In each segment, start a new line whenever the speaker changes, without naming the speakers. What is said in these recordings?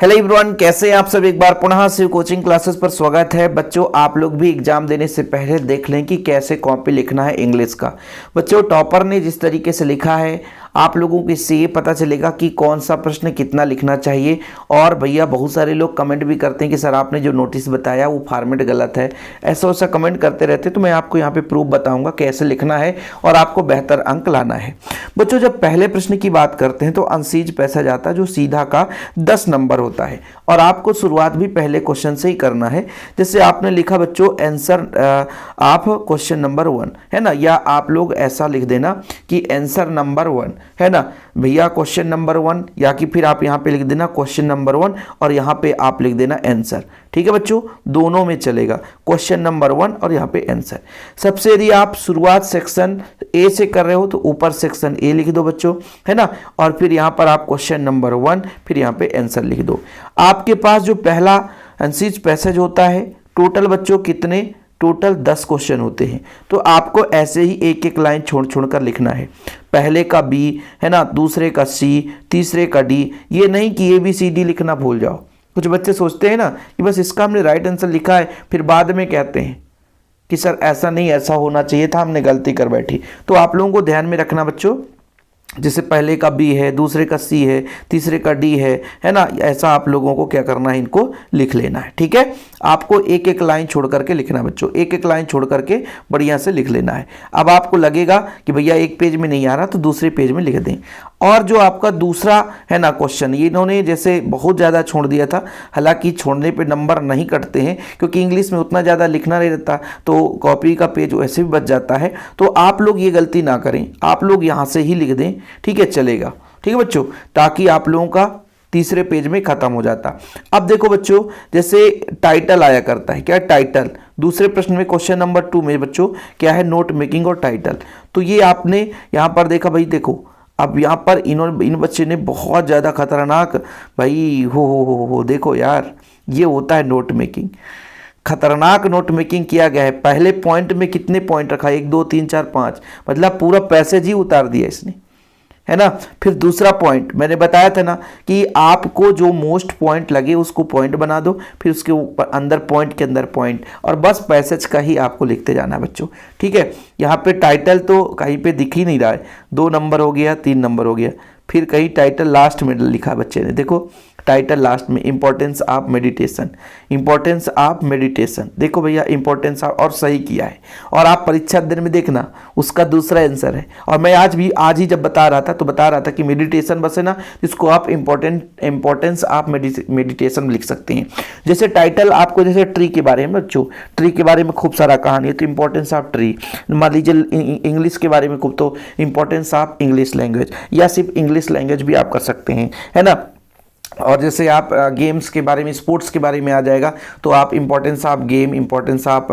Hello everyone, कैसे हैं आप सब। एक बार पुनः शिव कोचिंग क्लासेस पर स्वागत है। बच्चों, आप लोग भी एग्जाम देने से पहले देख लें कि कैसे कॉपी लिखना है इंग्लिश का। बच्चों, टॉपर ने जिस तरीके से लिखा है, आप लोगों को इससे ये पता चलेगा कि कौन सा प्रश्न कितना लिखना चाहिए। और भैया बहुत सारे लोग कमेंट भी करते हैं कि सर आपने जो नोटिस बताया वो फॉर्मेट गलत है, ऐसा वैसा कमेंट करते रहते। तो मैं आपको यहाँ पे प्रूफ बताऊंगा कैसे लिखना है और आपको बेहतर अंक लाना है। बच्चों, जब पहले प्रश्न की बात करते हैं तो अनसीज पैसा जाता है जो सीधा का 10 नंबर होता है और आपको शुरुआत भी पहले क्वेश्चन से ही करना है। जैसे आपने लिखा बच्चों आंसर आप क्वेश्चन नंबर 1 है ना, या आप लोग ऐसा लिख देना कि आंसर नंबर 1 है ना भैया, क्वेश्चन नंबर 1, या कि फिर आप यहाँ पे लिख देना क्वेश्चन नंबर 1 और यहाँ पे आप लिख देना आंसर। ठीक है बच्चों, दोनों में चलेगा, क्वेश्चन नंबर 1 और यहाँ पे आंसर। सबसे यदि आप शुरुआत सेक्शन ए से कर रहे हो तो ऊपर सेक्शन ए लिख दो बच्चों, है ना, और फिर यहाँ पर आप क्वेश्चन नंबर 1 फिर यहाँ पे आंसर लिख दो। आपके पास जो पहला अनसीज पैसेज होता है, टोटल बच्चों कितने, टोटल 10 क्वेश्चन होते हैं। तो आपको ऐसे ही एक एक लाइन छोड़ छोड़ कर लिखना है। पहले का बी है ना, दूसरे का सी, तीसरे का डी। ये नहीं कि ABCD लिखना भूल जाओ। कुछ बच्चे सोचते हैं ना कि बस इसका हमने राइट आंसर लिखा है, फिर बाद में कहते हैं कि सर ऐसा नहीं, ऐसा होना चाहिए था, हमने गलती कर बैठी। तो आप लोगों को ध्यान में रखना बच्चों, जैसे पहले का बी है, दूसरे का सी है, तीसरे का डी है ना, ऐसा आप लोगों को क्या करना है, इनको लिख लेना है। ठीक है, आपको एक एक लाइन छोड़ करके लिखना है बच्चों, एक एक लाइन छोड़ करके बढ़िया से लिख लेना है। अब आपको लगेगा कि भैया एक पेज में नहीं आ रहा तो दूसरे पेज में लिख दें। और जो आपका दूसरा है ना क्वेश्चन, ये इन्होंने जैसे बहुत ज़्यादा छोड़ दिया था, हालांकि छोड़ने पे नंबर नहीं कटते हैं क्योंकि इंग्लिश में उतना ज़्यादा लिखना नहीं रहता, तो कॉपी का पेज वैसे भी बच जाता है। तो आप लोग ये गलती ना करें, आप लोग यहाँ से ही लिख दें। ठीक है, चलेगा। ठीक है बच्चों, ताकि आप लोगों का तीसरे पेज में खत्म हो जाता। अब देखो बच्चों, जैसे टाइटल आया करता है, क्या टाइटल, दूसरे प्रश्न में क्वेश्चन नंबर 2 में बच्चों क्या है, नोट मेकिंग और टाइटल। तो ये आपने यहाँ पर देखा भाई, देखो अब यहाँ पर इन बच्चे ने बहुत ज़्यादा खतरनाक भाई हो देखो यार, ये होता है नोट मेकिंग। खतरनाक नोट मेकिंग किया गया है। पहले पॉइंट में कितने पॉइंट रखा, 1 2 3 4 5, मतलब पूरा पैसेज ही उतार दिया इसने, है ना। फिर दूसरा पॉइंट मैंने बताया था ना कि आपको जो मोस्ट पॉइंट लगे उसको पॉइंट बना दो, फिर उसके ऊपर अंदर पॉइंट के अंदर पॉइंट, और बस पैसेज का ही आपको लिखते जाना है बच्चों। ठीक है, यहाँ पे टाइटल तो कहीं पे दिख ही नहीं रहा है, 2 नंबर हो गया, 3 नंबर हो गया, फिर कहीं टाइटल लास्ट में लिखा बच्चे ने, देखो टाइटल लास्ट में, importance of meditation, importance of meditation. देखो भैया इंपॉर्टेंस ऑफ, और सही किया है। और आप परीक्षा दिन में देखना उसका दूसरा आंसर है। और मैं आज ही जब बता रहा था तो बता रहा था कि मेडिटेशन बस है ना, जिसको आप इंपॉर्टेंस ऑफ मेडिटेशन लिख सकते हैं। जैसे टाइटल आपको, जैसे ट्री के बारे में बच्चों, ट्री के बारे में खूब सारा कहानी है तो इंपॉर्टेंस ऑफ ट्री। मान लीजिए इंग्लिश के बारे में खूब, तो इंपॉर्टेंस ऑफ इंग्लिश लैंग्वेज, या सिर्फ इंग्लिश लैंग्वेज भी आप कर सकते हैं, है ना। और जैसे आप गेम्स के बारे में, स्पोर्ट्स के बारे में आ जाएगा तो आप importance of game, importance of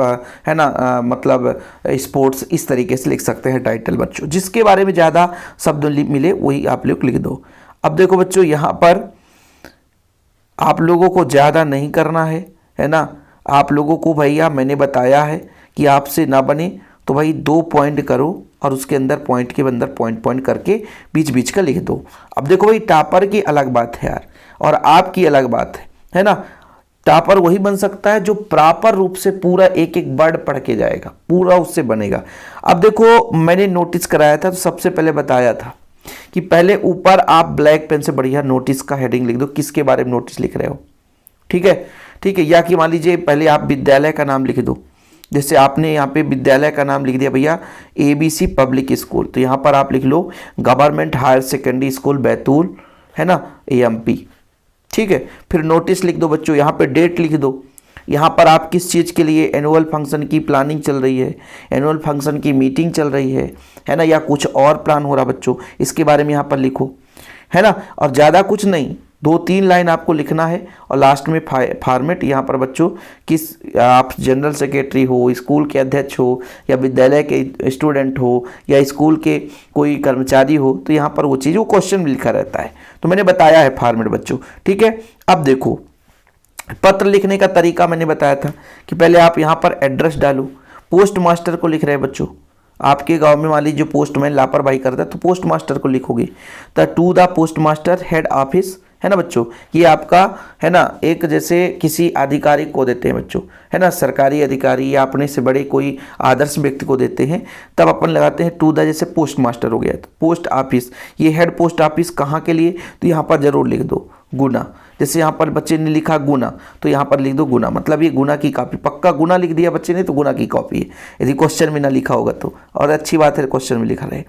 है ना मतलब स्पोर्ट्स, इस तरीके से लिख सकते हैं टाइटल बच्चों। जिसके बारे में ज़्यादा शब्द मिले वही आप लोग लिख दो। अब देखो बच्चों, यहाँ पर आप लोगों को ज़्यादा नहीं करना है ना। आप लोगों को भैया मैंने बताया है कि आपसे ना बने तो भाई 2 पॉइंट करो और उसके अंदर पॉइंट के अंदर पॉइंट करके बीच बीच का लिख दो। अब देखो भाई, टॉपर की अलग बात है यार और आपकी अलग बात है ना। टॉपर वही बन सकता है जो प्रॉपर रूप से पूरा एक एक वर्ड पढ़ के जाएगा, पूरा उससे बनेगा। अब देखो, मैंने नोटिस कराया था तो सबसे पहले बताया था कि पहले ऊपर आप ब्लैक पेन से बढ़िया नोटिस का हेडिंग लिख दो, किसके बारे में नोटिस लिख रहे हो। ठीक है, या कि मान लीजिए पहले आप विद्यालय का नाम लिख दो। जैसे आपने यहाँ पे विद्यालय का नाम लिख दिया भैया ABC पब्लिक स्कूल, तो यहाँ पर आप लिख लो government higher secondary school Betul, है ना, AMP। ठीक है, फिर नोटिस लिख दो बच्चों, यहाँ पे डेट लिख दो। यहाँ पर आप किस चीज़ के लिए, एनुअल फंक्शन की प्लानिंग चल रही है, एनुअल फंक्शन की मीटिंग चल रही है ना, या कुछ और प्लान हो रहा बच्चों, इसके बारे में यहाँ पर लिखो, है ना। और ज़्यादा कुछ नहीं, 2-3 लाइन आपको लिखना है। और लास्ट में फॉर्मेट यहाँ पर बच्चों, किस आप जनरल सेक्रेटरी हो, स्कूल के अध्यक्ष हो, या विद्यालय के स्टूडेंट हो, या स्कूल के कोई कर्मचारी हो, तो यहाँ पर वो चीज़, वो क्वेश्चन में लिखा रहता है। तो मैंने बताया है फॉर्मेट बच्चों। ठीक है, अब देखो पत्र लिखने का तरीका मैंने बताया था कि पहले आप यहाँ पर एड्रेस डालो। पोस्ट मास्टर को लिख रहे हैं बच्चों, आपके गांव में मान लीजिए पोस्टमैन लापरवाही करता है तो पोस्ट मास्टर को लिखोगे, the two the post master head office है ना बच्चों। ये आपका है ना एक जैसे किसी आधिकारिक को देते हैं बच्चों, है ना, सरकारी अधिकारी या अपने से बड़े कोई आदर्श व्यक्ति को देते हैं, तब अपन लगाते हैं टू द, जैसे पोस्ट मास्टर हो गया तो पोस्ट ऑफिस, ये हेड पोस्ट ऑफिस कहाँ के लिए, तो यहाँ पर जरूर लिख दो गुना। जैसे यहाँ पर बच्चे ने लिखा गुना, तो यहाँ पर लिख दो गुना, मतलब ये गुना की कॉपी, पक्का गुना लिख दिया बच्चे ने तो गुना की कॉपी है, यदि क्वेश्चन में ना लिखा होगा तो, और अच्छी बात है क्वेश्चन में लिखा रहे।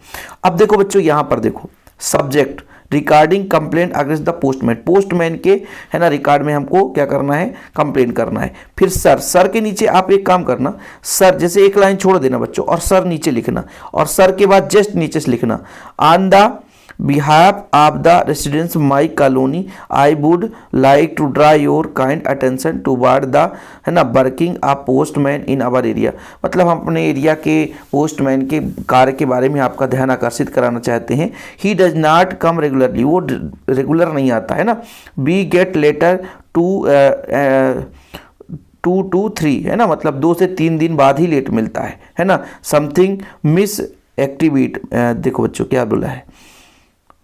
अब देखो बच्चों यहाँ पर देखो subject regarding complaint against the postman, postman के है ना रिकॉर्ड में हमको क्या करना है, कंप्लेंट करना है। फिर सर, सर के नीचे आप एक काम करना, सर जैसे एक लाइन छोड़ देना बच्चों और सर नीचे लिखना, और सर के बाद जस्ट नीचे से लिखना on the behalf of the residents my colony I would like to draw your kind attention toward the है ना working of postman in our area, मतलब हम अपने एरिया के पोस्टमैन के कार्य के बारे में आपका ध्यान आकर्षित कराना चाहते हैं। He does not come regularly, वो रेगुलर नहीं आता है ना। We get letter two to 3 है ना, मतलब 2 से 3 दिन बाद ही लेट मिलता है ना। समथिंग मिस एक्टिविट, देखो बच्चों क्या बोला है,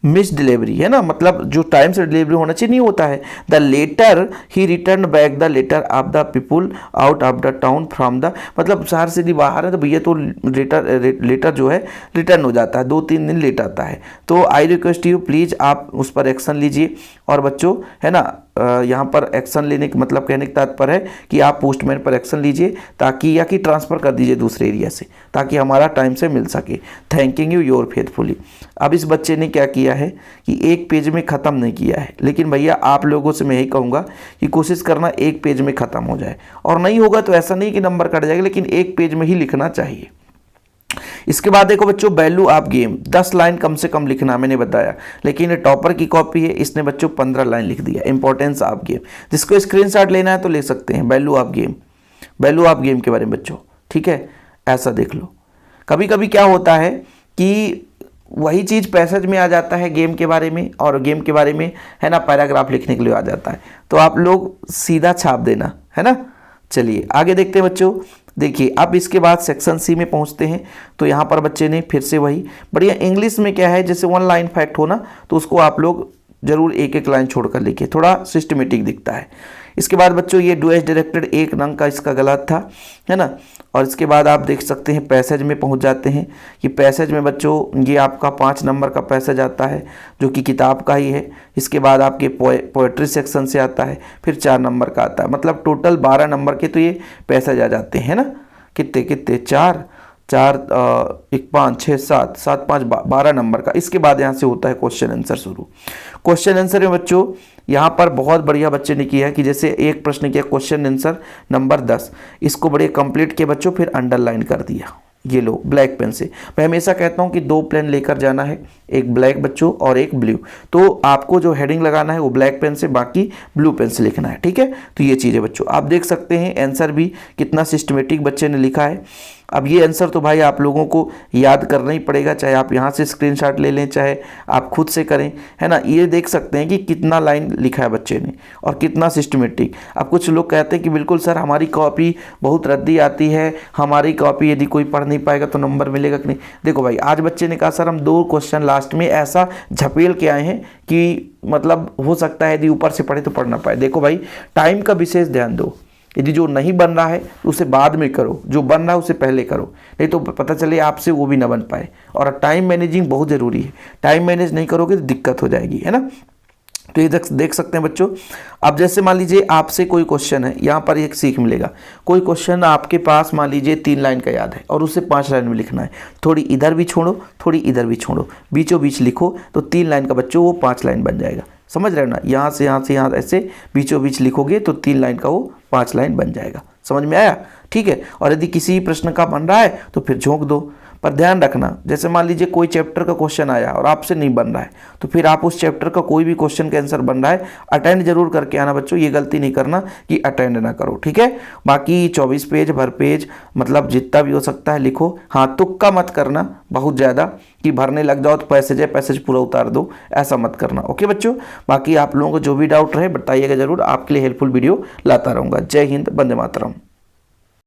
मिस डिलीवरी है ना, मतलब जो टाइम से डिलीवरी होना चाहिए नहीं होता है। द लेटर ही return back the letter of the people out of the town from the, मतलब शहर से यदि बाहर है तो भैया तो लेटर जो है रिटर्न हो जाता है, 2-3 दिन लेट आता है। तो आई रिक्वेस्ट यू प्लीज़ आप उस पर एक्शन लीजिए। और बच्चों है ना यहाँ पर एक्शन लेने का मतलब कहने का तात्पर्य है कि आप पोस्टमैन पर एक्शन लीजिए, ताकि या कि ट्रांसफ़र कर दीजिए दूसरे एरिया से, ताकि हमारा टाइम से मिल सके। Thanking you your faithfully. अब इस बच्चे ने क्या किया है कि एक पेज में ख़त्म नहीं किया है, लेकिन भैया आप लोगों से मैं यही कहूँगा कि कोशिश करना एक पेज में ख़त्म हो जाए, और नहीं होगा तो ऐसा नहीं कि नंबर कट जाएगा, लेकिन एक पेज में ही लिखना चाहिए। इसके बाद देखो बच्चों वैल्यू ऑफ गेम, 10 लाइन कम से कम लिखना मैंने बताया, लेकिन ये टॉपर की कॉपी है, इसने बच्चों 15 लाइन लिख दिया। इंपॉर्टेंस ऑफ गेम, जिसको स्क्रीनशॉट लेना है तो ले सकते हैं। Value of game, value of game के बारे में बच्चों, ठीक है, ऐसा देख लो। कभी कभी क्या होता है कि वही चीज़ पैसेज में आ जाता है गेम के बारे में, और गेम के बारे में है ना पैराग्राफ लिखने के लिए आ जाता है, तो आप लोग सीधा छाप देना है ना। चलिए आगे देखते हैं बच्चों। देखिए अब इसके बाद सेक्शन सी में पहुंचते हैं, तो यहाँ पर बच्चे ने फिर से वही बढ़िया इंग्लिश में क्या है, जैसे 1 लाइन फैक्ट हो ना, तो उसको आप लोग जरूर एक एक लाइन छोड़कर लिखिए, थोड़ा सिस्टमेटिक दिखता है। इसके बाद बच्चों ये डू एज डायरेक्टेड 1 नंग का इसका गलत था, है ना। और इसके बाद आप देख सकते हैं पैसेज में पहुंच जाते हैं, कि पैसेज में बच्चों ये आपका 5 नंबर का पैसेज आता है, जो कि किताब का ही है। इसके बाद आपके पोएट्री सेक्शन से आता है, फिर 4 नंबर का आता है, मतलब टोटल 12 नंबर के तो ये पैसेज आ जाते हैं ना। कितने 4 1 5 6 7 7 5 12 नंबर का। इसके बाद यहाँ से होता है क्वेश्चन आंसर शुरू। क्वेश्चन आंसर में बच्चों यहाँ पर बहुत बढ़िया बच्चे ने किया है कि जैसे एक प्रश्न किया क्वेश्चन आंसर नंबर 10, इसको बड़े कंप्लीट किए बच्चों, फिर अंडरलाइन कर दिया। ये लो ब्लैक पेन से, मैं हमेशा कहता हूँ कि 2 पेन लेकर जाना है, एक ब्लैक बच्चों और एक ब्लू, तो आपको जो हेडिंग लगाना है वो ब्लैक पेन से, बाकी ब्लू पेन से लिखना है, ठीक है। तो ये चीज़ है बच्चों, आप देख सकते हैं आंसर भी कितना सिस्टमेटिक बच्चे ने लिखा है। अब ये आंसर तो भाई आप लोगों को याद करना ही पड़ेगा, चाहे आप यहाँ से स्क्रीनशॉट ले लें, चाहे आप खुद से करें, है ना। ये देख सकते हैं कि कितना लाइन लिखा है बच्चे ने और कितना सिस्टमेटिक। अब कुछ लोग कहते हैं कि बिल्कुल सर हमारी कॉपी बहुत रद्दी आती है, हमारी कॉपी यदि कोई पढ़ नहीं पाएगा तो नंबर मिलेगा कि नहीं। देखो भाई आज बच्चे ने कहा सर हम 2 क्वेश्चन लास्ट में ऐसा झपेल के आए हैं कि मतलब हो सकता है यदि ऊपर से पढ़े तो पढ़ ना पाए। देखो भाई टाइम का विशेष ध्यान दो, यदि जो नहीं बन रहा है उसे बाद में करो, जो बन रहा है उसे पहले करो, नहीं तो पता चले आपसे वो भी ना बन पाए। और टाइम मैनेजिंग बहुत ज़रूरी है, टाइम मैनेज नहीं करोगे तो दिक्कत हो जाएगी, है ना। तो ये देख सकते हैं बच्चों। अब जैसे मान लीजिए आपसे कोई क्वेश्चन है, यहाँ पर एक सीख मिलेगा। कोई क्वेश्चन आपके पास मान लीजिए 3 लाइन का याद है और उसे 5 लाइन में लिखना है, थोड़ी इधर भी छोड़ो थोड़ी इधर भी छोड़ो, बीचों बीच लिखो, तो 3 लाइन का बच्चों वो 5 लाइन बन जाएगा। समझ रहे हो ना, यहाँ से यहाँ ऐसे बीचों बीच लिखोगे तो 3 लाइन का वो 5 लाइन बन जाएगा। समझ में आया, ठीक है। और यदि किसी प्रश्न का बन रहा है तो फिर झोंक दो, पर ध्यान रखना जैसे मान लीजिए कोई चैप्टर का क्वेश्चन आया और आपसे नहीं बन रहा है, तो फिर आप उस चैप्टर का कोई भी क्वेश्चन का आंसर बन रहा है अटेंड जरूर करके आना बच्चों। ये गलती नहीं करना कि अटेंड ना करो, ठीक है। बाकी 24 पेज भर पेज मतलब जितना भी हो सकता है लिखो। हाँ तुक्का मत करना बहुत ज़्यादा कि भरने लग जाओ तो पैसेज है पैसेज पूरा उतार दो, ऐसा मत करना, ओके बच्चों। बाकी आप लोगों को जो भी डाउट रहे बताइएगा जरूर, आपके लिए हेल्पफुल वीडियो लाता रहूँगा। जय हिंद, वंदे मातरम।